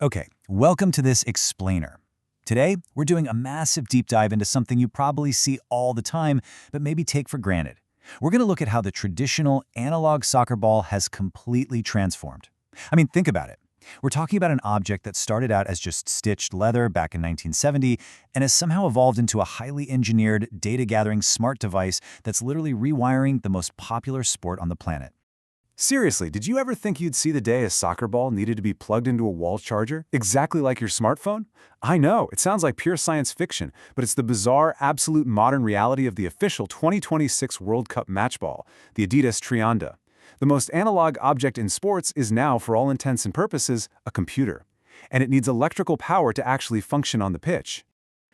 Okay, welcome to this explainer. Today, we're doing a massive deep dive into something you probably see all the time, but maybe take for granted. We're going to look at how the traditional analog soccer ball has completely transformed. Think about it. We're talking about an object that started out as just stitched leather back in 1970 and has somehow evolved into a highly engineered, data-gathering smart device that's literally rewiring the most popular sport on the planet. Seriously, did you ever think you'd see the day a soccer ball needed to be plugged into a wall charger, exactly like your smartphone? I know, it sounds like pure science fiction, but it's the bizarre, absolute modern reality of the official 2026 World Cup match ball, the Adidas Trianda. The most analog object in sports is now, for all intents and purposes, a computer. And it needs electrical power to actually function on the pitch.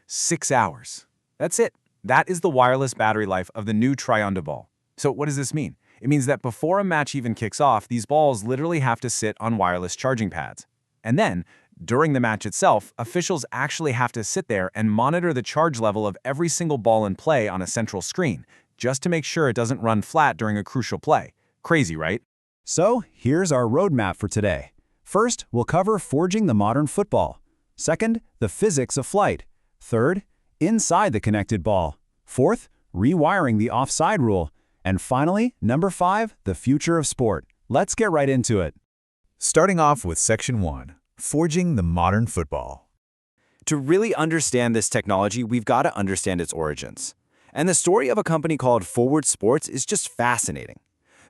6 hours. That's it. That is the wireless battery life of the new Trianda ball. So what does this mean? It means that before a match even kicks off, these balls literally have to sit on wireless charging pads. And then, during the match itself, officials actually have to sit there and monitor the charge level of every single ball in play on a central screen, just to make sure it doesn't run flat during a crucial play. Crazy, right? So, here's our roadmap for today. First, we'll cover forging the modern football. Second, the physics of flight. Third, inside the connected ball. Fourth, rewiring the offside rule. And finally, number 5, the future of sport. Let's get right into it. Starting off with Section 1, Forging the Modern Football. To really understand this technology, we've got to understand its origins. And the story of a company called Forward Sports is just fascinating.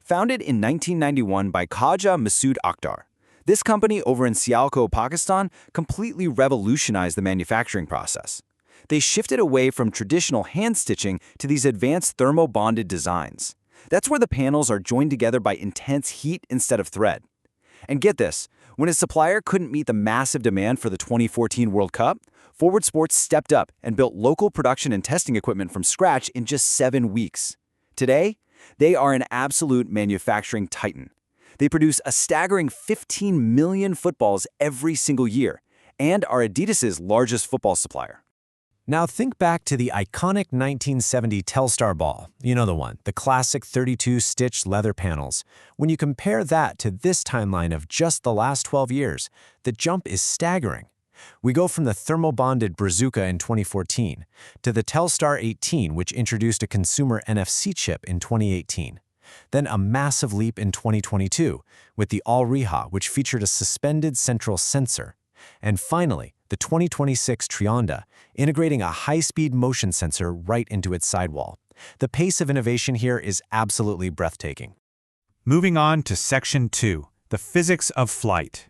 Founded in 1991 by Khaja Masood Akhtar, this company over in Sialkot, Pakistan, completely revolutionized the manufacturing process. They shifted away from traditional hand stitching to these advanced thermo-bonded designs. That's where the panels are joined together by intense heat instead of thread. And get this, when a supplier couldn't meet the massive demand for the 2014 World Cup, Forward Sports stepped up and built local production and testing equipment from scratch in just 7 weeks. Today, they are an absolute manufacturing titan. They produce a staggering 15 million footballs every single year and are Adidas's largest football supplier. Now think back to the iconic 1970 Telstar ball. You know the one, the classic 32-stitched leather panels. When you compare that to this timeline of just the last 12 years, the jump is staggering. We go from the thermo-bonded Brazuca in 2014 to the Telstar 18, which introduced a consumer NFC chip in 2018. Then a massive leap in 2022 with the Al-Riha, which featured a suspended central sensor. And finally, the 2026 Trianda, integrating a high-speed motion sensor right into its sidewall. The pace of innovation here is absolutely breathtaking. Moving on to Section 2, the Physics of Flight.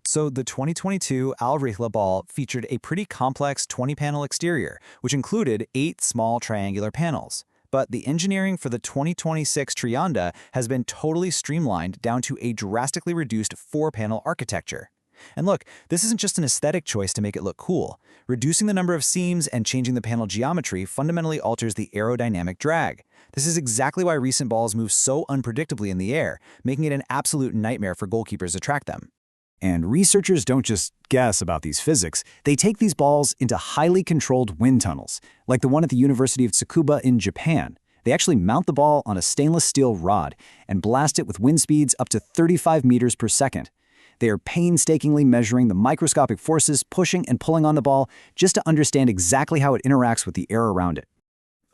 So the 2022 Al-Rihla ball featured a pretty complex 20-panel exterior, which included 8 small triangular panels. But the engineering for the 2026 Trianda has been totally streamlined down to a drastically reduced 4-panel architecture. And look, this isn't just an aesthetic choice to make it look cool. Reducing the number of seams and changing the panel geometry fundamentally alters the aerodynamic drag. This is exactly why recent balls move so unpredictably in the air, making it an absolute nightmare for goalkeepers to track them. And researchers don't just guess about these physics, they take these balls into highly controlled wind tunnels, like the one at the University of Tsukuba in Japan. They actually mount the ball on a stainless steel rod and blast it with wind speeds up to 35 meters per second. They are painstakingly measuring the microscopic forces pushing and pulling on the ball just to understand exactly how it interacts with the air around it.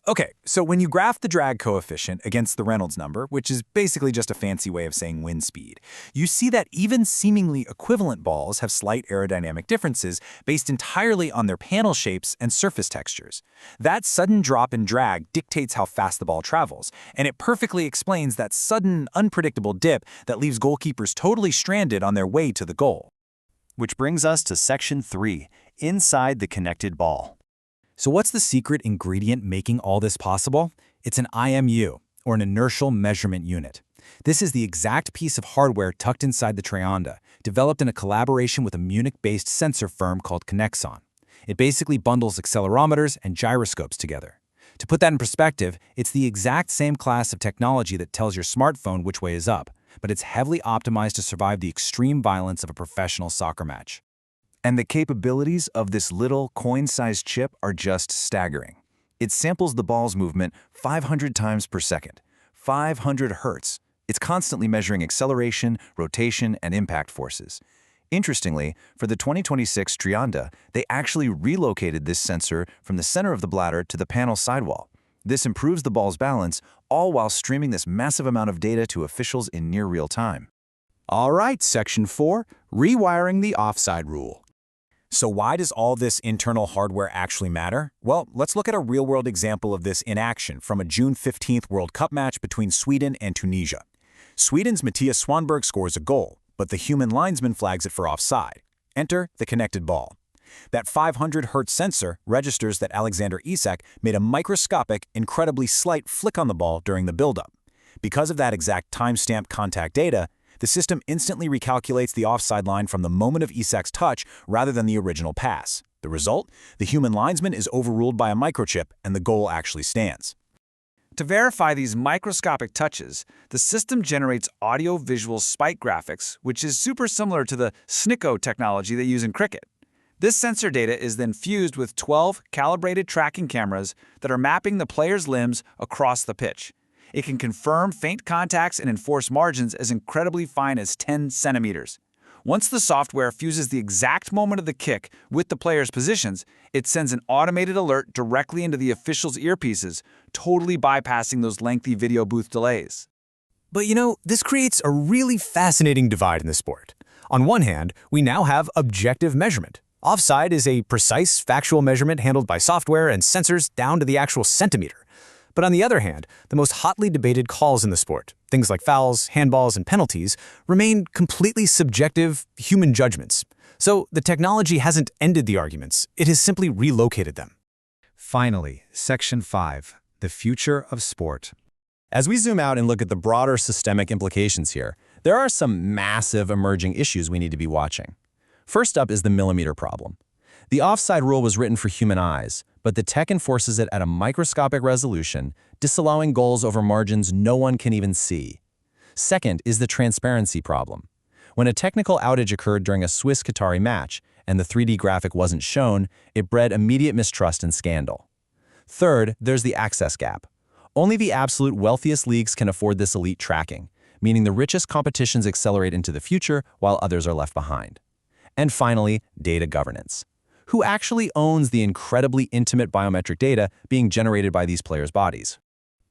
Okay, so when you graph the drag coefficient against the Reynolds number, which is basically just a fancy way of saying wind speed, you see that even seemingly equivalent balls have slight aerodynamic differences based entirely on their panel shapes and surface textures. That sudden drop in drag dictates how fast the ball travels, and it perfectly explains that sudden, unpredictable dip that leaves goalkeepers totally stranded on their way to the goal. Which brings us to Section 3, Inside the Connected Ball. So what's the secret ingredient making all this possible? It's an IMU, or an inertial measurement unit. This is the exact piece of hardware tucked inside the Trianda, developed in a collaboration with a Munich-based sensor firm called Conexon. It basically bundles accelerometers and gyroscopes together. To put that in perspective, it's the exact same class of technology that tells your smartphone which way is up, but it's heavily optimized to survive the extreme violence of a professional soccer match. And the capabilities of this little coin-sized chip are just staggering. It samples the ball's movement 500 times per second, 500 hertz. It's constantly measuring acceleration, rotation, and impact forces. Interestingly, for the 2026 Trianda, they actually relocated this sensor from the center of the bladder to the panel sidewall. This improves the ball's balance, all while streaming this massive amount of data to officials in near real time. All right, Section 4, rewiring the offside rule. So why does all this internal hardware actually matter? Well, let's look at a real-world example of this in action from a June 15th World Cup match between Sweden and Tunisia. Sweden's Mattias Swanberg scores a goal, but the human linesman flags it for offside. Enter the connected ball. That 500 Hz sensor registers that Alexander Isak made a microscopic, incredibly slight flick on the ball during the build-up. Because of that exact timestamp contact data, the system instantly recalculates the offside line from the moment of Isak's touch rather than the original pass. The result? The human linesman is overruled by a microchip and the goal actually stands. To verify these microscopic touches, the system generates audio-visual spike graphics, which is super similar to the SNCO technology they use in cricket. This sensor data is then fused with 12 calibrated tracking cameras that are mapping the player's limbs across the pitch. It can confirm faint contacts and enforce margins as incredibly fine as 10 centimeters. Once the software fuses the exact moment of the kick with the player's positions, it sends an automated alert directly into the official's earpieces, totally bypassing those lengthy video booth delays. But this creates a really fascinating divide in the sport. On one hand, we now have objective measurement. Offside is a precise, factual measurement handled by software and sensors down to the actual centimeter. But on the other hand, the most hotly debated calls in the sport, things like fouls, handballs, and penalties, remain completely subjective human judgments. So the technology hasn't ended the arguments, it has simply relocated them. Finally, Section 5, the future of sport. As we zoom out and look at the broader systemic implications here, there are some massive emerging issues we need to be watching. First up is the millimeter problem. The offside rule was written for human eyes, but the tech enforces it at a microscopic resolution, disallowing goals over margins no one can even see. Second is the transparency problem. When a technical outage occurred during a Swiss-Qatari match and the 3D graphic wasn't shown, it bred immediate mistrust and scandal. Third, there's the access gap. Only the absolute wealthiest leagues can afford this elite tracking, meaning the richest competitions accelerate into the future while others are left behind. And finally, data governance. Who actually owns the incredibly intimate biometric data being generated by these players' bodies?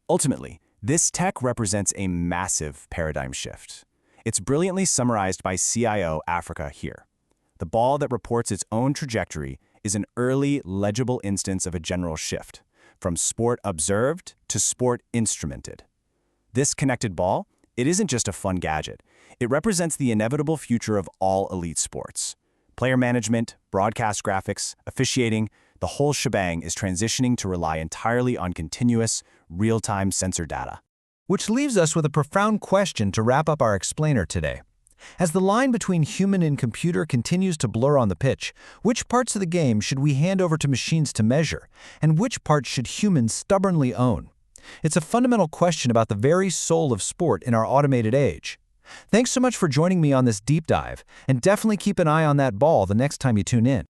Ultimately, this tech represents a massive paradigm shift. It's brilliantly summarized by CIO Africa here. The ball that reports its own trajectory is an early, legible instance of a general shift, from sport observed to sport instrumented. This connected ball, it isn't just a fun gadget. It represents the inevitable future of all elite sports. Player management, broadcast graphics, officiating, the whole shebang is transitioning to rely entirely on continuous, real-time sensor data. Which leaves us with a profound question to wrap up our explainer today. As the line between human and computer continues to blur on the pitch, which parts of the game should we hand over to machines to measure, and which parts should humans stubbornly own? It's a fundamental question about the very soul of sport in our automated age. Thanks so much for joining me on this deep dive, and definitely keep an eye on that ball the next time you tune in.